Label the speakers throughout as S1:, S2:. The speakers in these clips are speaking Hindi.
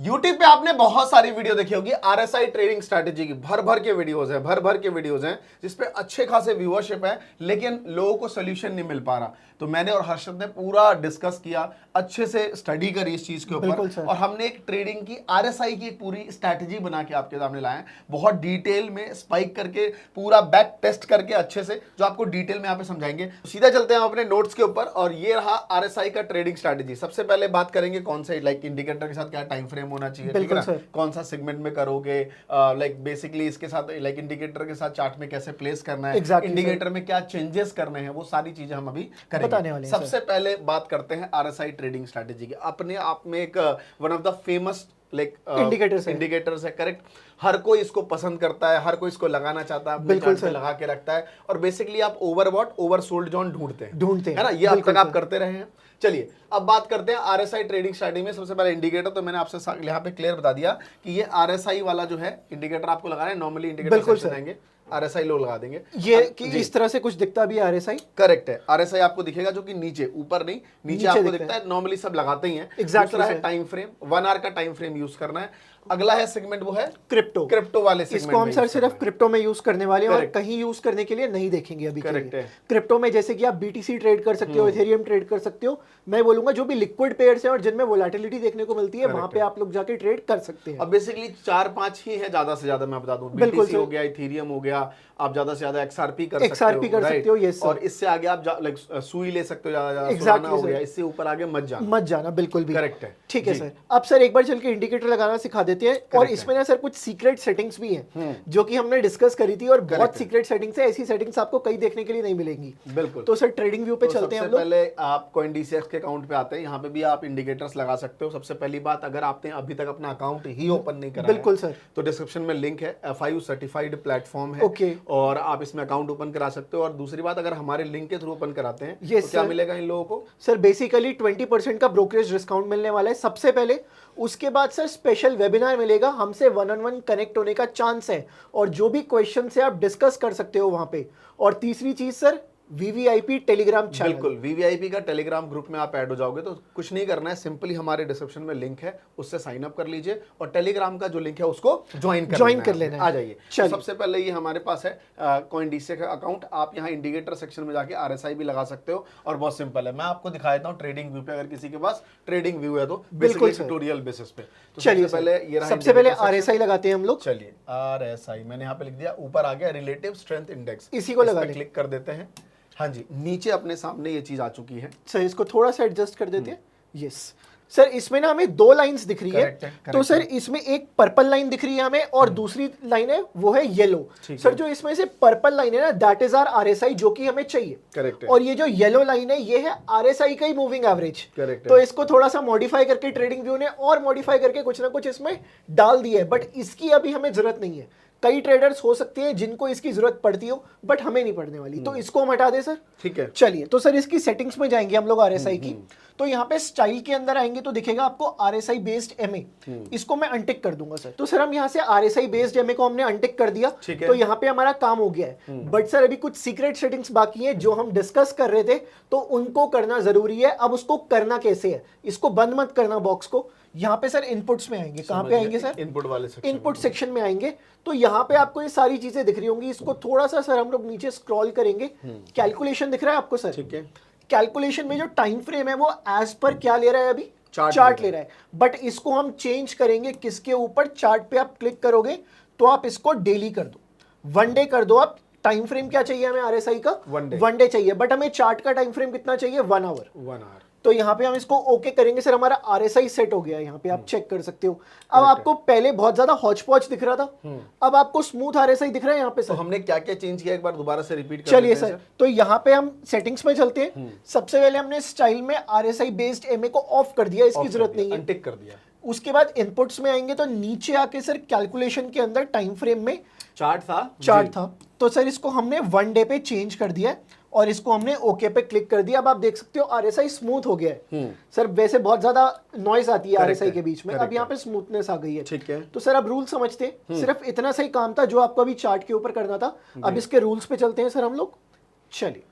S1: YouTube पे आपने बहुत सारी वीडियो देखी होगी आरएसआई ट्रेडिंग स्ट्रैटेजी की, भर भर के वीडियोस हैं जिसपे अच्छे खासे व्यूअरशिप है, लेकिन लोगों को सोल्यूशन नहीं मिल पा रहा। तो मैंने और हर्षद ने पूरा डिस्कस किया, अच्छे से स्टडी करी इस चीज के ऊपर, और हमने एक ट्रेडिंग की आरएसआई की एक पूरी स्ट्रैटेजी बना के आपके सामने लाए हैं, बहुत डिटेल में स्पाइक करके, पूरा बैक टेस्ट करके अच्छे से, जो आपको डिटेल में यहाँ पे समझाएंगे। सीधा चलते हैं अपने नोट्स के ऊपर, और ये रहा आरएसआई का ट्रेडिंग स्ट्रैटेजी। सबसे पहले बात करेंगे कौन से लाइक इंडिकेटर के साथ क्या टाइम फ्रेम होना चाहिए, ठीक है ना, कौन सा सेगमेंट में करोगे, लाइक बेसिकली इसके साथ लाइक इंडिकेटर के साथ चार्ट में कैसे प्लेस करना है, इंडिकेटर में क्या चेंजेस करने हैं, वो सारी चीजें हम अभी करेंगे। सबसे पहले बात करते हैं आरएसआई ट्रेडिंग स्ट्रैटेजी की। अपने आप में एक one of the famous like indicators है, करेक्ट। हर कोई इसको पसंद करता है, हर कोई इसको लगाना चाहता है, बिल्कुल से लगा के रखता है, और बेसिकली आप ओवरबॉट ओवरसोल्ड जोन ढूंढते हैं, है ना, ये अब तक आप करते रहे हैं। चलिए अब बात करते हैं आरएसआई ट्रेडिंग स्ट्रैटेजी में। सबसे पहले इंडिकेटर, तो मैंने आपसे यहाँ पे क्लियर बता दिया कि ये आरएसआई वाला जो है इंडिकेटर आपको लगाना है। नॉर्मली इंडिकेटर लगाएंगे, आरएसआई लो लगा देंगे, ये कि इस तरह से कुछ दिखता भी है आरएसआई, करेक्ट है। आरएसआई आपको दिखेगा जो कि नीचे, ऊपर नहीं, नीचे आपको दिखता है। नॉर्मली सब लगाते ही हैं। दूसरा है टाइम फ्रेम, 1 आवर का टाइम फ्रेम यूज करना है। अगला है सेगमेंट, वो है क्रिप्टो वाले सेगमेंट। इसको हम सर सिर्फ क्रिप्टो में यूज करने वाले हैं और कहीं यूज करने के लिए नहीं देखेंगे अभी। करेक्ट है। क्रिप्टो में जैसे कि आप बीटीसी ट्रेड कर सकते हो, इथेरियम ट्रेड कर सकते हो। मैं बोलूंगा जो भी लिक्विड पेयर्स हैं और जिनमें वोलेटिलिटी देखने को मिलती है, वहां पे आप लोग जाके ट्रेड कर सकते हैं। अब बेसिकली 4-5 ही है ज्यादा से ज्यादा, मैं बता दूं, बीटीसी हो गया, इथेरियम हो गया, आप ज्यादा से ज्यादा एक्सआरपी कर सकते हो, यस, और इससे आगे आप लाइक सुई ले सकते हो, ज्यादा हो गया, इससे ऊपर आगे मत जाना बिल्कुल भी। करेक्ट है, ठीक है सर। अब सर एक बार चल के इंडिकेटर लगाना सिखा देते हैं, और इसमें ना सर कुछ सीक्रेट सेटिंग्स भी हैं जो कि हमने डिस्कस करी थी, और बहुत सीक्रेट सेटिंग्स है। ऐसी सेटिंग्स आपको कहीं देखने के लिए नहीं मिलेगी। बिल्कुल। तो सर ट्रेडिंग व्यू पे चलते हैं हम लोग। पहले आप कोइनडीसीएक्स के अकाउंट पे आते हैं, यहाँ पे भी आप इंडिकेटर्स लगा सकते हो। सबसे पहली बात, अगर आपने अभी तक अपना अकाउंट ही ओपन नहीं करा, बिल्कुल सर, तो डिस्क्रिप्शन में लिंक है, FIU सर्टिफाइड प्लेटफॉर्म है, ओके, और आप इसमें अकाउंट ओपन करा सकते हो। और दूसरी बात, अगर हमारे लिंक के थ्रू ओपन कराते हैं तो क्या मिलेगा इन लोगों को? सर बेसिकली 20% का ब्रोकरेज डिस्काउंट मिलने वाला है सबसे पहले। उसके बाद सर स्पेशल वेबिनार मिलेगा, हमसे 1-on-1 कनेक्ट होने का चांस है, और जो भी क्वेश्चन है आप डिस्कस कर सकते हो वहां पे। और तीसरी चीज सर, VVIP टेलीग्राम चैनल। बिल्कुल, VVIP का टेलीग्राम ग्रुप में आप ऐड हो जाओगे तो कुछ नहीं करना है, सिंपली हमारे डिस्क्रिप्शन में लिंक है, उससे साइन अप कर लीजिए, और टेलीग्राम का जो लिंक है उसको ज्वाइन कर लेना है। आ जाइए। सबसे पहले ये हमारे पास है कोइनडीसीएक्स का अकाउंट। आप यहाँ इंडिकेटर सेक्शन में जाके आरएसआई भी लगा सकते हो, और बहुत सिंपल है। मैं आपको दिखा देता हूँ ट्रेडिंग व्यू पे, अगर किसी के पास ट्रेडिंग व्यू है तो, बिल्कुल ट्यूटोरियल बेसिस पे। चलिए पहले ये सबसे पहले आरएसआई लगाते हैं हम लोग। चलिए आरएसआई मैंने यहाँ पे लिख दिया, ऊपर आ गया रिलेटिव स्ट्रेंथ इंडेक्स, इसी को लगा क्लिक कर देते हैं। हाँ जी, नीचे अपने सामने ये चीज आ चुकी है। सर इसको थोड़ा सा एडजस्ट कर देते हैं। यस सर, इसमें ना हमें 2 लाइंस दिख रही है। तो सर इसमें एक पर्पल लाइन दिख रही है हमें, और दूसरी लाइन है वो है येलो। सर जो इसमें से पर्पल लाइन है ना, दैट इज आवर आरएसआई, जो कि हमें चाहिए। करेक्ट है। और ये जो येलो लाइन है, ये है आरएसआई का ही मूविंग एवरेज। करेक्ट। तो इसको थोड़ा सा मॉडिफाई करके ट्रेडिंग व्यू ने और मॉडिफाई करके कुछ ना कुछ इसमें डाल दिया है, बट इसकी अभी हमें जरूरत नहीं है। कई ट्रेडर्स हो सकते हैं जिनको इसकी जरूरत पड़ती हो, बट हमें नहीं पड़ने वाली, तो इसको हम हटा दें सर। ठीक है। चलिए, तो सर इसकी सेटिंग्स में जाएंगे हम लोग आरएसआई की। तो यहाँ पे स्टाइल के अंदर आएंगे तो दिखेगा आपको आरएसआई बेस्ड एमए, इसको मैं अनटिक कर दूंगा सर। तो सर हम यहाँ से आरएसआई बेस्ड एमए को हमने अनटिक कर दिया, तो यहाँ पे हमारा काम हो गया है। बट सर अभी कुछ सीक्रेट सेटिंग्स बाकी है जो हम डिस्कस कर रहे थे, तो उनको करना जरूरी है। अब उसको करना कैसे है, इसको बंद मत करना बॉक्स को। यहाँ पे सर इनपुट्स में आएंगे, कहाँ पे आएंगे सर? इनपुट वाले सेक्शन, इनपुट सेक्शन में आएंगे, तो यहाँ पे आपको ये सारी चीजें दिख रही होंगी। इसको थोड़ा सा सर हम लोग नीचे स्क्रॉल करेंगे, कैलकुलेशन दिख रहा है आपको सर? ठीक है। कैलकुलेशन में जो टाइम फ्रेम है वो एज पर क्या ले रहा है अभी? चार्ट ले रहा है, बट इसको हम चेंज करेंगे किसके ऊपर? चार्ट पे आप क्लिक करोगे तो आप इसको डेली कर दो, 1 डे कर दो आप। टाइम फ्रेम क्या चाहिए हमें आरएसआई का? 1 डे चाहिए, बट हमें चार्ट का टाइम फ्रेम कितना चाहिए? 1 आवर। तो यहाँ पे हम इसको ओके करेंगे सर, हमारा आरएसआई सेट हो गया है। यहाँ पे आप चेक कर सकते हो। अब आपको पहले बहुत ज्यादा हॉच पॉच दिख रहा था, अब आपको स्मूथ आरएसआई दिख रहा है यहाँ पे सर। तो हमने क्या क्या चेंज किया, एक बार दोबारा से रिपीट कर चलिए सर। तो यहाँ पे हम सेटिंग्स में चलते हैं। सबसे पहले हमने स्टाइल में आरएसआई बेस्ड एमए को ऑफ कर दिया, इसकी जरूरत नहीं है, अनटिक कर दिया। उसके बाद इनपुट्स में आएंगे तो नीचे आके सर कैलकुलेशन के अंदर टाइम फ्रेम में चार्ट था, तो सर इसको हमने 1 डे पे चेंज कर दिया, और इसको हमने ओके पे क्लिक कर दिया। अब आप देख सकते हो आरएसआई स्मूथ हो गया है। सर वैसे बहुत ज्यादा नॉइज आती है आरएसआई के बीच में, अब यहाँ पे स्मूथनेस आ गई है। ठीक है। तो सर अब रूल समझते हैं, सिर्फ इतना सही काम था जो आपको अभी चार्ट के ऊपर करना था। अब इसके रूल्स पे चलते हैं सर हम लोग। चलिए,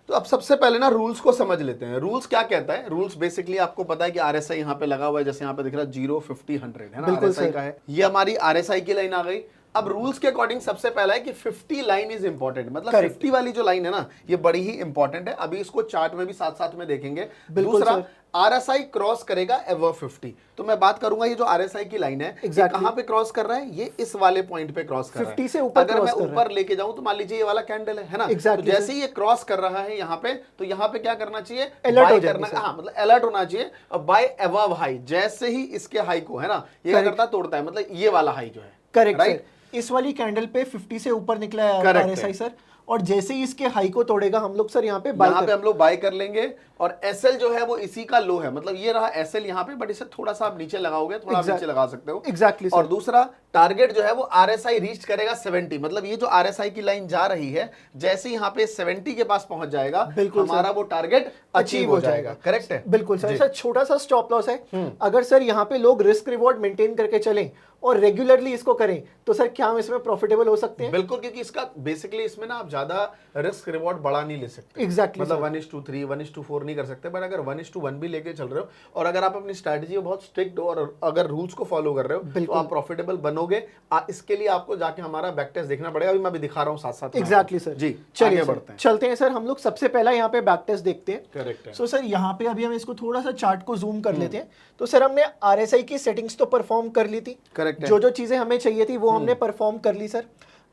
S1: तो अब सबसे पहले ना रूल्स को समझ लेते हैं। रूल्स क्या कहता है? रूल्स बेसिकली आपको पता है कि आरएसआई यहाँ पे लगा हुआ है, जैसे यहाँ पे दिख रहा है 0, 50, 100 है ना, आरएसआई का है। ये हमारी आरएसआई की लाइन आ गई। अब रूल्स के अकॉर्डिंग सबसे पहला है कि 50 लाइन इज इंपॉर्टेंट, मतलब 50 वाली जो लाइन है ना, ये बड़ी ही इंपॉर्टेंट है। अभी इसको चार्ट में भी साथ साथ में देखेंगे। दूसरा, आरएसआई क्रॉस करेगा अबव 50। तो मैं बात करूंगा ये जो आरएसआई की लाइन है कहां पे क्रॉस कर रहा है? ये इस वाले पॉइंट पे क्रॉस कर रहा है।
S2: 50 से ऊपर
S1: अगर मैं ऊपर लेके जाऊं तो मान लीजिए ये वाला कैंडल है ना, तो जैसे ही ये क्रॉस कर रहा है यहाँ पे, तो यहाँ पे क्या करना चाहिए? बाय करना, हाँ मतलब अलर्ट होना चाहिए। और बाय अबव हाई, जैसे ही इसके हाई को है ना ये क्या करता है? तोड़ता है, मतलब ये वाला हाई जो है।
S2: Correct, right. इस वाली कैंडल पे 50 से ऊपर निकला है आरएसआई सर, और जैसे ही इसके हाई को तोड़ेगा हम लोग सर यहाँ पे हम लोग बाय कर लेंगे। और एसएल जो है वो इसी का लो है, मतलब ये रहा एसएल यहाँ पे, बट इसे थोड़ा सा आप नीचे लगाओगे, थोड़ा नीचे लगा सकते हो। एग्जैक्टली।
S1: और दूसरा, टारगेट जो है वो आरएसआई रीच करेगा 70, मतलब ये जो आरएसआई की लाइन जा रही है, जैसे यहाँ पे 70 के पास पहुंच जाएगा, हमारा वो टारगेट अचीव हो जाएगा। करेक्ट है,
S2: बिल्कुल सर। सर छोटा सा स्टॉप लॉस है, अगर सर यहाँ पे लोग रिस्क रिवॉर्ड मेंटेन करके चलें और रेगुलरली इसको करें तो सर क्या हम इसमें प्रॉफिटेबल हो सकते हैं?
S1: बिल्कुल, क्योंकि इसका बेसिकली इसमें ना आप ज्यादा रिस्क रिवॉर्ड बड़ा नहीं ले सकते।
S2: एग्जैक्टली,
S1: मतलब 1:3, 1:4 नहीं कर सकते, बट अगर 1:1 भी लेके चल रहे हो और अगर आप अपनी स्ट्रैटेजी बहुत स्ट्रिक्ट हो और अगर रूल्स को फॉलो कर रहे हो तो आप प्रॉफिटेबल बनोगे। इसके लिए आपको जाके हमारा बैक टेस्ट देखना पड़ेगा, अभी मैं भी दिखा रहा हूँ साथ साथ।
S2: एग्जैक्टली सर, जी चलिए चलते हैं सर। हम लोग सबसे पहला यहाँ पे बैक टेस्ट देखते हैं।
S1: करेक्ट है।
S2: सो सर यहाँ पे अभी हम इसको थोड़ा सा चार्ट को जूम कर लेते हैं। तो सर हमने आरएसआई की सेटिंग्स तो परफॉर्म कर ली थी,
S1: करेक्ट,
S2: जो जो चीजें हमें चाहिए थी वो हमने परफॉर्म कर ली सर।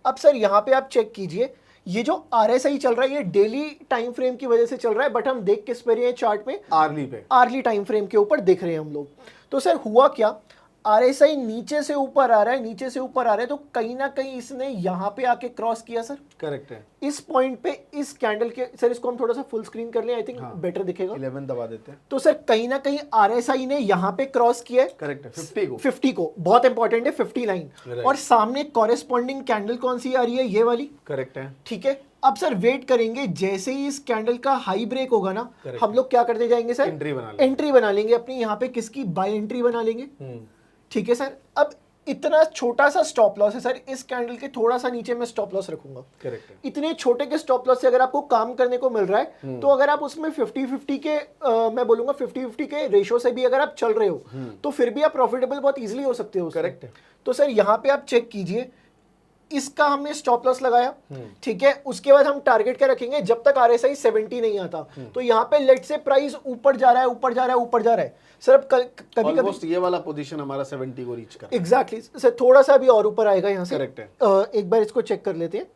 S2: अब सर यहाँ पे आप चेक कीजिए, ये जो आरएसआई चल रहा है ये डेली टाइम फ्रेम की वजह से चल रहा है, बट हम देख किस पे रहे हैं चार्ट में? आर्ली टाइम फ्रेम के ऊपर देख रहे हैं हम लोग। तो सर हुआ क्या, आरएसआई नीचे से ऊपर आ रहा है, नीचे से ऊपर आ रहा है, तो कहीं ना कहीं इसने यहाँ पे आके क्रॉस किया सर।
S1: करेक्ट है।
S2: इस पॉइंट पे इस कैंडल के, सर इसको हम थोड़ा सा फुल स्क्रीन कर लें, आई थिंक बेटर दिखेगा।
S1: 11 दबा देते हैं।
S2: तो सर कहीं ना कहीं आरएसआई ने यहाँ पे क्रॉस किया है।
S1: करेक्ट है,
S2: 50 को बहुत इंपॉर्टेंट है 50 लाइन। और सामने कॉरेस्पॉन्डिंग कैंडल कौन सी आ रही है? ये वाली।
S1: करेक्ट है,
S2: ठीक है। अब सर वेट करेंगे, जैसे ही इस कैंडल का हाई ब्रेक होगा ना, हम लोग क्या करते जाएंगे सर? एंट्री बना लेंगे अपनी, यहाँ पे किसकी? बाय एंट्री बना लेंगे। ठीक है सर। अब इतना छोटा सा स्टॉप लॉस है सर, इस कैंडल के थोड़ा सा नीचे मैं स्टॉप लॉस रखूंगा।
S1: करेक्ट है।
S2: इतने छोटे के स्टॉप लॉस से अगर आपको काम करने को मिल रहा है तो अगर आप उसमें 50-50 के मैं बोलूंगा 50-50 के रेशो से भी अगर आप चल रहे हो तो फिर भी आप प्रॉफिटेबल बहुत इजीली हो सकते हो।
S1: करेक्ट है।
S2: तो सर यहाँ पे आप चेक कीजिए, इसका हमने स्टॉप लॉस लगाया, ठीक है। उसके बाद हम टारगेट क्या रखेंगे? जब तक आरएसआई 70 नहीं आता। तो यहाँ पे लेट से प्राइस ऊपर जा रहा है, ऊपर जा रहा है, ऊपर जा रहा है सर। अब कभी कभी
S1: ये वाला पोजीशन हमारा 70 को रीच कर।
S2: एग्जैक्टली सर, थोड़ा सा भी और ऊपर आएगा यहाँ से।
S1: करेक्ट है।
S2: एक बार इसको चेक कर लेते हैं,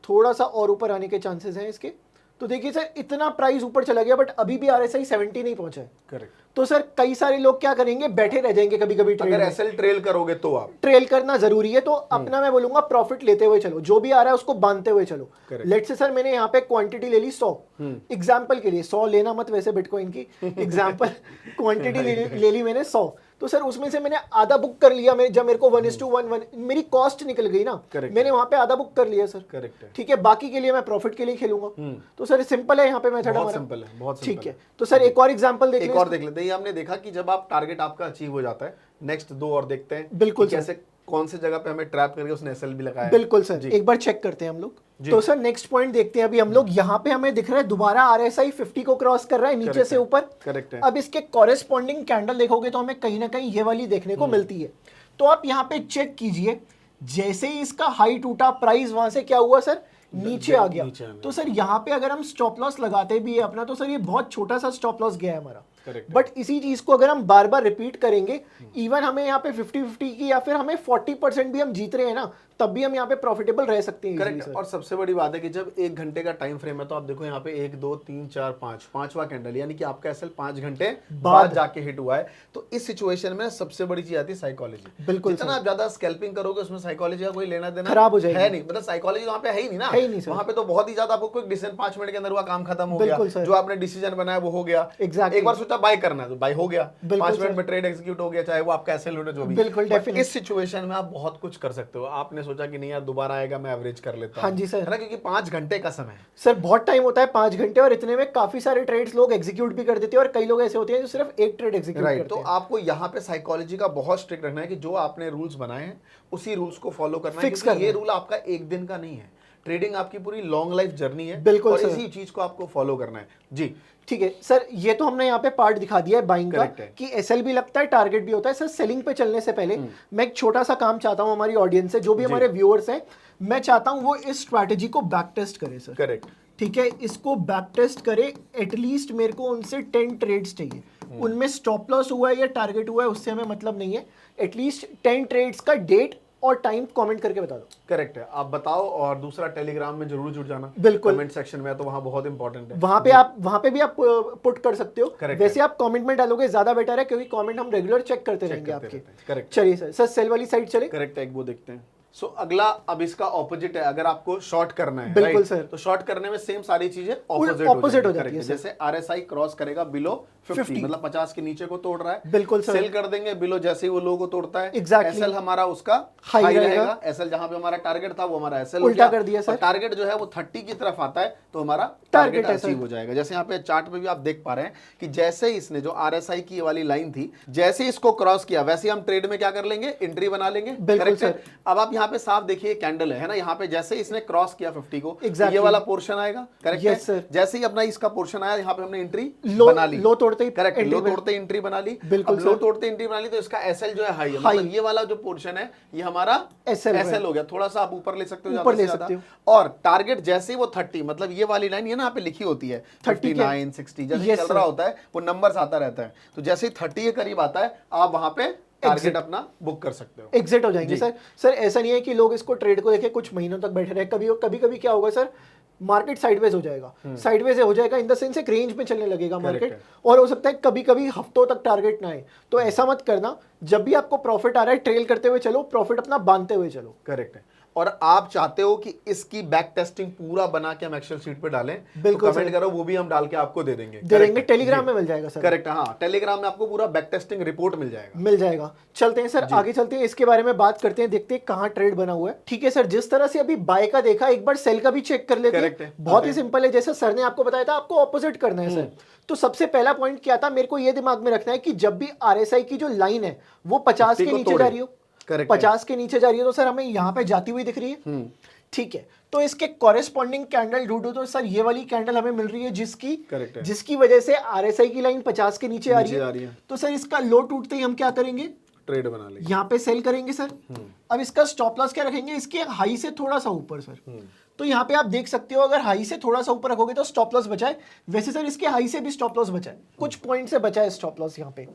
S2: थोड़ा सा और ऊपर आने के चांसेस हैं इसके। तो देखिए सर इतना प्राइस ऊपर चला गया, बट अभी भी आरएसआई 70 नहीं पहुंचा है।
S1: करेक्ट।
S2: तो सर कई सारे लोग क्या करेंगे? बैठे रह जाएंगे कभी कभी।
S1: अगर एसएल ट्रेल करोगे तो आप
S2: ट्रेल करना जरूरी है, तो अपना मैं बोलूंगा प्रॉफिट लेते हुए चलो, जो भी आ रहा है उसको बांधते हुए चलो। लेट से सर मैंने यहाँ पे क्वांटिटी ले ली 100 एग्जांपल के लिए, 100 लेना मत वैसे बिटकॉइन की, एग्जांपल क्वांटिटी ले ली मैंने 100। तो सर उसमें से मैंने आधा बुक कर लिया। जब मेरे को 1:1 मेरी कॉस्ट निकल गई ना, मैंने वहां पे आधा बुक कर लिया सर।
S1: करेक्ट है।
S2: ठीक है, बाकी के लिए मैं प्रॉफिट के लिए खेलूंगा। तो सर सिंपल है यहाँ पे मेथड हमारा,
S1: सिंपल है, बहुत
S2: ठीक है। तो सर एक और एग्जांपल देख
S1: लेते हैं। हमने देखा कि जब आप टारगेट आपका अचीव हो जाता है, नेक्स्ट 2 और देखते हैं।
S2: बिल्कुल,
S1: कैसे कौन सी जगह पे हमें ट्रैप करके उसने एसएल भी लगाया।
S2: बिल्कुल सर, एक बार चेक करते हैं हम लोग। तो सर नेक्स्ट पॉइंट देखते हैं अभी हम लोग। यहाँ पे हमें दिख रहा है दोबारा आरएसआई 50 को क्रॉस कर रहा है नीचे से ऊपर।
S1: करेक्ट है।
S2: अब इसके कॉरेस्पॉन्डिंग कैंडल देखोगे तो हमें कहीं ना कहीं ये वाली देखने को मिलती है। तो आप यहाँ पे चेक कीजिए, जैसे ही इसका हाई टूटा, प्राइस वहां से क्या हुआ सर? नीचे आ गया। तो सर यहाँ पे अगर हम स्टॉप लॉस लगाते भी है अपना, तो सर ये बहुत छोटा सा स्टॉप लॉस गया है हमारा। बट इसी चीज को अगर हम बार बार रिपीट करेंगे, इवन हमें यहाँ पे 50-50 की या फिर हमें 40% भी हम जीत रहे हैं ना, तब भी हम यहाँ पे प्रॉफिटेबल रह सकते हैं।
S1: करेक्ट। और सबसे बड़ी बात है कि जब 1 घंटे का टाइम फ्रेम है तो आप देखो यहाँ पे 1, 2, 3, 4, 5 पांचवा कैंडल, यानी कि आपका एसएल 5 घंटे बाद जाके हिट हुआ है। तो इस सिचुएशन में सबसे बड़ी चीज आती है साइकोलॉजी।
S2: बिल्कुल,
S1: जितना आप ज्यादा स्कैल्पिंग करोगे उसमें साइकोलॉजी का कोई लेना देना
S2: खराब हो जाएगा
S1: है नहीं। मतलब साइकोलॉजी वहाँ पे है ही नहीं ना, वहाँ पे तो बहुत ही ज्यादा आपको कोई डिसीजन 5 मिनट के अंदर हुआ, काम खत्म हो गया, जो आपने डिसीजन बनाया वो हो गया। एक बार सोचा बाय करना है तो बाय हो गया, 5 मिनट में ट्रेड एग्जीक्यूट हो गया, चाहे वो आपका एसएल हो जो भी।
S2: बिल्कुल,
S1: इस सिचुएशन में आप बहुत कुछ कर सकते हो। आपने सोचा कि नहीं यार दोबारा आएगा, मैं एवरेज कर लेता हूं।
S2: हाँ जी सर,
S1: है ना, क्योंकि 5 घंटे का समय है
S2: सर, बहुत टाइम होता है 5 घंटे, और इतने में काफी सारे ट्रेड्स लोग एग्जीक्यूट भी कर देते हैं, और कई लोग ऐसे होते हैं जो सिर्फ एक ट्रेड एग्जीक्यूट करते हैं।
S1: तो आपको यहाँ पे साइकोलॉजी का बहुत स्ट्रिक्ट रखना है कि जो आपने रूल्स बनाए हैं उसी रूल्स को फॉलो करना है, क्योंकि ये रूल आपका एक दिन का नहीं है। ट्रेडिंग आपकी पूरी लॉन्ग लाइफ जर्नी है,
S2: बिल्कुल
S1: और
S2: सर।
S1: इसी चीज को आपको फॉलो करना है जी।
S2: ठीक है सर, ये तो हमने यहाँ पे पार्ट दिखा दिया है बाइंग का
S1: Correct है।
S2: कि एसएल भी लगता है, टारगेट भी होता है। सर सेलिंग पे चलने से पहले मैं एक छोटा सा काम चाहता हूँ हमारी ऑडियंस से, जो भी हमारे व्यूअर्स हैं, मैं चाहता हूँ वो इस स्ट्रैटेजी को बैक टेस्ट करे सर।
S1: करेक्ट।
S2: ठीक है, इसको बैक टेस्ट करे, एटलीस्ट मेरे को उनसे 10 ट्रेड्स चाहिए। उनमें स्टॉप लॉस हुआ है या टारगेट हुआ है उससे हमें मतलब नहीं है, एटलीस्ट 10 ट्रेड्स का डेट और टाइम कमेंट करके बता दो।
S1: करेक्ट है, आप बताओ। और दूसरा, टेलीग्राम में जरूर जुड़ जाना,
S2: बिल्कुल।
S1: कमेंट सेक्शन में, तो वहाँ बहुत इंपॉर्टेंट है।
S2: वहां पे भी आप पुट कर सकते हो।
S1: Correct
S2: वैसे आप कमेंट में डालोगे ज्यादा बेटर है, क्योंकि कमेंट हम रेगुलर चेक करते रहेंगे आपके।
S1: करेक्ट।
S2: चलिए सर, सर सेल वाली साइड चले।
S1: करेक्ट है, एक वो देखते हैं। सो अगला अब इसका ऑपोजिट है, अगर आपको शॉर्ट करना है,
S2: बिल्कुल
S1: right?
S2: सर।
S1: तो शॉर्ट करने में सेम सारी चीजें
S2: opposite
S1: ऑपोजिट
S2: हो
S1: हो
S2: जाती
S1: जाती
S2: है
S1: है।
S2: सर।
S1: जैसे आरएसआई क्रॉस करेगा बिलो 50,
S2: 50,
S1: मतलब 50 के नीचे को तोड़ रहा है,
S2: बिल्कुल सर।
S1: सेल कर देंगे बिलो, जैसे ही वो लो को तोड़ता है,
S2: Exactly।
S1: एसएल हमारा उसका
S2: High
S1: हाई
S2: रहेगा।
S1: रहेगा। एसएल जहां पे हमारा टारगेट था वो हमारा एसएल
S2: उल्टा कर दिया सर।
S1: टारगेट जो है वो 30 की तरफ आता है, तो हमारा
S2: Target
S1: टारगेट
S2: है सर।
S1: अचीव हो जाएगा। जैसे यहाँ पे चार्ट पे भी आप देख पा रहे हैं कि जैसे ही इसने जो आरएसआई की ये वाली लाइन थी, जैसे ही इसको क्रॉस किया, वैसे ही हम ट्रेड में क्या कर लेंगे, एंट्री बना लेंगे।
S2: बिल्कुल
S1: Correct है?
S2: सर।
S1: अब आप यहाँ पे साफ देखिए कैंडल है ना, यहाँ पे जैसे इसने क्रॉस किया 50 को,
S2: Exactly।
S1: ये वाला पोर्शन आएगा। करेक्ट
S2: Yes,
S1: है
S2: sir।
S1: जैसे ही अपना इसका पोर्शन आया, यहाँ पे हमने एंट्री
S2: लो
S1: बना ली।
S2: लो तोड़ते ही
S1: करेक्ट,
S2: entry
S1: लो
S2: बन-
S1: तोड़ते एंट्री बना ली।
S2: बिल्कुल
S1: अब लो
S2: सर।
S1: तोड़ते एंट्री बना ली, तो इसका एसएल जो है हाई है,
S2: High।
S1: मतलब ये वाला जो पोर्शन है ये हमारा
S2: SL
S1: एसएल हो गया। थोड़ा सा आप ऊपर ले सकते हो,
S2: ऊपर
S1: ज्यादा
S2: ले
S1: से
S2: सकते
S1: ज्यादा। और टारगेट जैसे ही वो 30, मतलब ये वाली लाइन ये ना यहाँ पे लिखी होती है
S2: 30 के-
S1: 59 60, जैसे
S2: Yes,
S1: चल
S2: sir।
S1: रहा होता है वो नंबर्स आता रहता है, तो जैसे ही 30 के करीब आता है आप वहां पे टारगेट अपना बुक कर सकते हो।
S2: एग्जिट हो जाएंगे
S1: जी।
S2: सर। सर ऐसा नहीं है कि लोग इसको ट्रेड को देखे कुछ महीनों तक बैठे रहे, कभी कभी क्या होगा सर, मार्केट साइडवेज हो जाएगा। साइडवेज हो जाएगा इन द सेंस एक रेंज में चलने लगेगा मार्केट,
S1: है।
S2: और हो सकता है कभी कभी हफ्तों तक टारगेट ना आए। तो ऐसा मत करना, जब भी आपको प्रॉफिट आ रहा है ट्रेल करते हुए चलो, प्रॉफिट अपना बांधते हुए चलो।
S1: करेक्ट है। और आप चाहते हो कि इसकी बैक टेस्टिंग पूरा बना के हम एक्सेल शीट पे डालें,
S2: बिल्कुल
S1: तो कमेंट करो, वो भी हम डाल के आपको दे देंगे।
S2: दे देंगे, टेलीग्राम में मिल जाएगा सर।
S1: करेक्ट है, हाँ, टेलीग्राम में आपको पूरा बैक टेस्टिंग रिपोर्ट मिल जाएगा।
S2: मिल जाएगा। चलते हैं सर, आगे चलते हैं, इसके बारे में बात करते हैं, देखते हैं कहाँ ट्रेड बना हुआ है। ठीक है सर, जिस तरह से अभी बाय का देखा, एक बार सेल का भी चेक कर लेते
S1: Correct
S2: हैं।
S1: है।
S2: बहुत ही सिंपल है, जैसे सर ने आपको बताया था, आपको ऑपोजिट करना है सर। तो सबसे पहला पॉइंट क्या था, मेरे को ये दिमाग में रखना है कि जब भी आरएसआई की जो लाइन है वो 50 के
S1: को
S2: नीचे
S1: तोड़े।
S2: जा रही हो,
S1: Correct है।
S2: 50 के नीचे जा रही है, तो सर हमें यहाँ पे जाती हुई दिख रही है। ठीक है, तो इसके कॉरेस्पॉन्डिंग कैंडल ढूंढो, तो सर ये वाली कैंडल हमें मिल रही है,
S1: Correct है।
S2: जिसकी वजह से आरएसआई की लाइन 50 के नीचे आ
S1: नीचे आ
S2: रही
S1: रही
S2: है।
S1: है।
S2: तो सर इसका लो टूटते ही हम क्या करेंगे,
S1: ट्रेड बना लेंगे।
S2: यहाँ पे सेल करेंगे सर। अब इसका स्टॉप लॉस क्या रखेंगे, इसके हाई से थोड़ा सा ऊपर सर। तो यहाँ पे आप देख सकते हो, अगर हाई से थोड़ा सा ऊपर रखोगे तो स्टॉप लॉस बचाए। वैसे सर इसके हाई से भी स्टॉप लॉस बचाए, कुछ पॉइंट से बचाए स्टॉप लॉस यहाँ पे।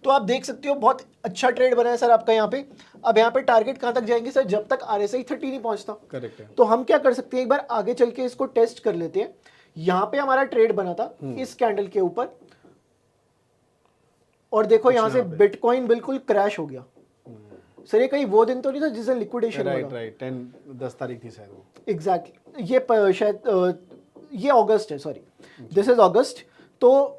S2: तो आप देख सकते हो बहुत अच्छा ट्रेड बना है सर आपका यहाँ पे। अब यहाँ पे टारगेट कहाँ तक जाएंगे सर, जब तक आरएसआई 30 नहीं पहुंचता।
S1: करेक्ट है।
S2: तो हम क्या कर सकते हैं, एक बार आगे चल के इसको टेस्ट कर लेते हैं। यहाँ पे हमारा ट्रेड बना था इस कैंडल के ऊपर, और देखो यहाँ से बिटकॉइन बिल्कुल क्रैश हो गया सर। ये कहीं वो दिन तो नहीं था जिस दिन लिक्विडेशन हुआ?
S1: राइट, 10 तारीख थी शायद वो।
S2: एग्जैक्टली, ये शायद ये अगस्त है, सॉरी दिस इज अगस्त। तो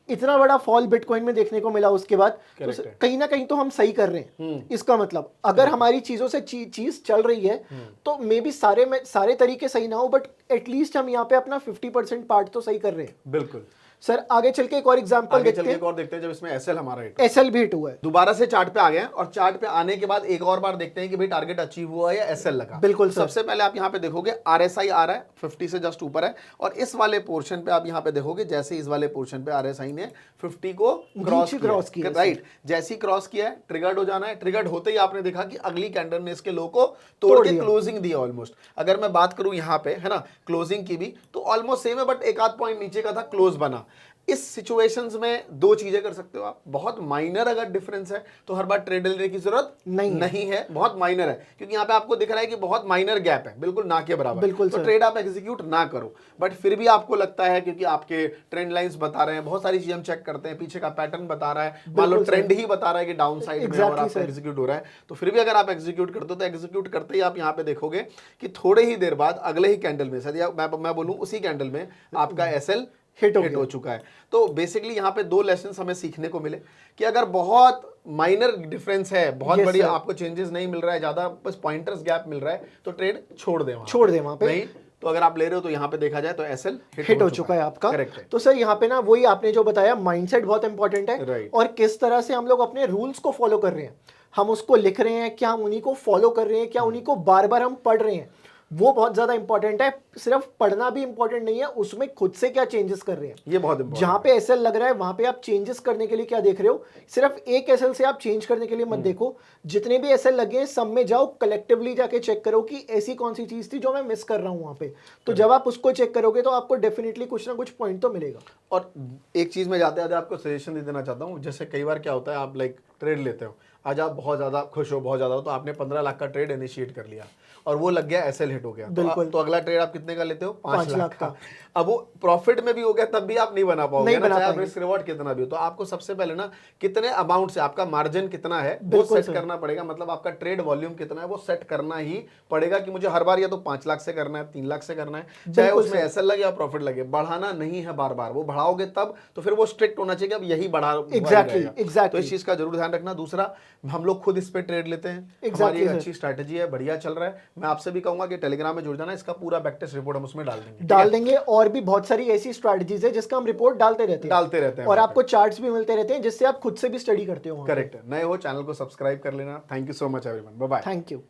S2: इतना बड़ा फॉल बिटकॉइन में देखने को मिला उसके बाद, तो कहीं ना कहीं तो हम सही कर रहे हैं। इसका मतलब अगर हमारी चीजों से चीज चल रही है तो मे बी सारे तरीके सही ना हो, बट एटलीस्ट हम यहाँ पे अपना 50% पार्ट तो सही कर रहे हैं।
S1: बिल्कुल
S2: सर आगे चल के एक और एग्जांपल
S1: आगे चल
S2: देखते
S1: के
S2: हैं।
S1: एक और देखते हैं, जब इसमें एसएल हमारा हिट
S2: एसएल भी हिट हुआ है।
S1: दोबारा से चार्ट पे आ गए हैं, और चार्ट पे आने के बाद एक और बार देखते हैं कि भाई टारगेट अचीव हुआ है या एसएल लगा।
S2: बिल्कुल
S1: तो
S2: सर।
S1: सबसे पहले आप यहाँ पे देखोगे आरएसआई आ रहा है 50 से जस्ट ऊपर है, और इस वाले पोर्शन पे आप यहाँ पे देखोगे, जैसे इस वाले पोर्शन पे आरएसआई ने 50 को क्रॉस किया, राइट। जैसे ही क्रॉस किया है, ट्रिगर्ड हो जाना है। ट्रिगर्ड होते ही आपने देखा कि अगली कैंडल ने इसके लो को तोड़ के क्लोजिंग दी ऑलमोस्ट। अगर मैं बात करूं यहाँ पे, है ना, क्लोजिंग की भी, तो ऑलमोस्ट सेम है, बट एक आध पॉइंट नीचे का था, क्लोज बना। इस सिचुएशंस में दो चीजें कर सकते हो आप। बहुत माइनर अगर डिफरेंस है तो हर बार ट्रेड लेने की जरूरत नहीं है, बहुत माइनर है, क्योंकि यहाँ पे आपको दिख रहा है कि बहुत माइनर गैप है, बिल्कुल ना के बराबर।
S2: बिल्कुल
S1: तो ट्रेड आप एग्जीक्यूट ना करो, बट फिर भी आपको लगता है, क्योंकि आपके ट्रेंड लाइंस बता रहे हैं, बहुत सारी चीजें हम चेक करते हैं, पीछे का पैटर्न बता रहा है, मान लो ट्रेंड ही बता रहा है कि डाउन साइड में और आपका एग्जीक्यूट हो रहा है, तो फिर भी अगर आप एग्जीक्यूट करते हो तो एग्जीक्यूट करते ही आप यहाँ पे देखोगे कि थोड़े ही देर बाद अगले ही कैंडल में, शायद मैं बोलूं उसी कैंडल में आपका एसएल हिट हो चुका है। तो बेसिकली यहाँ पे दो लेसन्स हमें सीखने को मिले कि अगर बहुत माइनर डिफरेंस है, बहुत बड़ी आपको चेंजेस नहीं मिल रहा है, ज्यादा बस पॉइंटर्स गैप मिल रहा है, तो ट्रेड छोड़ दें वहां पे। नहीं तो अगर आप ले रहे हो तो यहाँ पे देखा जाए तो एसएल
S2: हिट हो चुका है आपका। तो सर यहाँ पे ना वही आपने जो बताया, माइंडसेट बहुत इंपॉर्टेंट है, और किस तरह से हम लोग अपने रूल्स को फॉलो कर रहे हैं, हम उसको लिख रहे हैं क्या, हम उन्हीं को फॉलो कर रहे हैं क्या, उन्हीं को बार बार हम पढ़ रहे हैं। वो बहुत ज्यादा इंपॉर्टेंट है। सिर्फ पढ़ना भी इंपॉर्टेंट नहीं है, उसमें खुद से क्या चेंजेस कर रहे हैं,
S1: ये बहुत important
S2: जहां पे एसएल लग रहा है वहां पे आप चेंजेस करने के लिए क्या देख रहे हो। सिर्फ एक एसएल से आप चेंज करने के लिए मत देखो, जितने भी एसएल लगे हैं सब में जाओ, कलेक्टिवली जाके चेक करो कि ऐसी कौन सी चीज थी जो मैं मिस कर रहा हूं वहां पे। तो जब आप उसको चेक करोगे तो आपको डेफिनेटली कुछ ना कुछ पॉइंट तो मिलेगा।
S1: और एक चीज में जाते जाते आपको सजेशन दे देना चाहता हूँ। जैसे कई बार क्या होता है, आप लाइक ट्रेड लेते हो, आज आप बहुत ज्यादा खुश हो, बहुत ज्यादा हो, तो आपने 15 लाख का ट्रेड इनिशिएट कर लिया और वो लग गया, एसएल हिट हो गया, तो अगला ट्रेड आप कितने का लेते हो, 5 लाख का। अब वो प्रॉफिट में भी हो गया, तब भी आप नहीं बना पाओगे, चाहे आप रिस्क रिवॉर्ड कितना भी हो। तो आपको सबसे पहले ना कितने अमाउंट से, आपका मार्जिन कितना है वो सेट करना पड़ेगा। मतलब आपका ट्रेड वॉल्यूम कितना है वो सेट करना ही पड़ेगा कि मुझे हर बार या तो 5 लाख से करना है, 3 लाख से करना है, चाहे उसमें एसएल लगे या प्रॉफिट लगे। बढ़ाना नहीं है बार बार, वो बढ़ाओगे तब तो फिर वो स्ट्रिक्ट होना चाहिए कि अब यही बढ़ा।
S2: एग्जैक्टली।
S1: तो इस चीज का जरूर ध्यान रखना। दूसरा, हम लोग खुद इस पे ट्रेड लेते हैं, हमारी एक अच्छी स्ट्रैटेजी है, बढ़िया चल रहा है। मैं आपसे भी कहूंगा कि टेलीग्राम में जुड़ जाना, इसका पूरा बैकटेस्ट रिपोर्ट हम उसमें डाल देंगे।
S2: और भी बहुत सारी ऐसी स्ट्रैटेजीज है जिसका हम रिपोर्ट डालते रहते हैं और आपको चार्ट्स भी मिलते रहते हैं जिससे आप खुद से भी स्टडी करते हो।
S1: करेक्ट। नए हो चैनल को सब्सक्राइब कर लेना। Thank you so much everyone, bye bye.
S2: Thank you.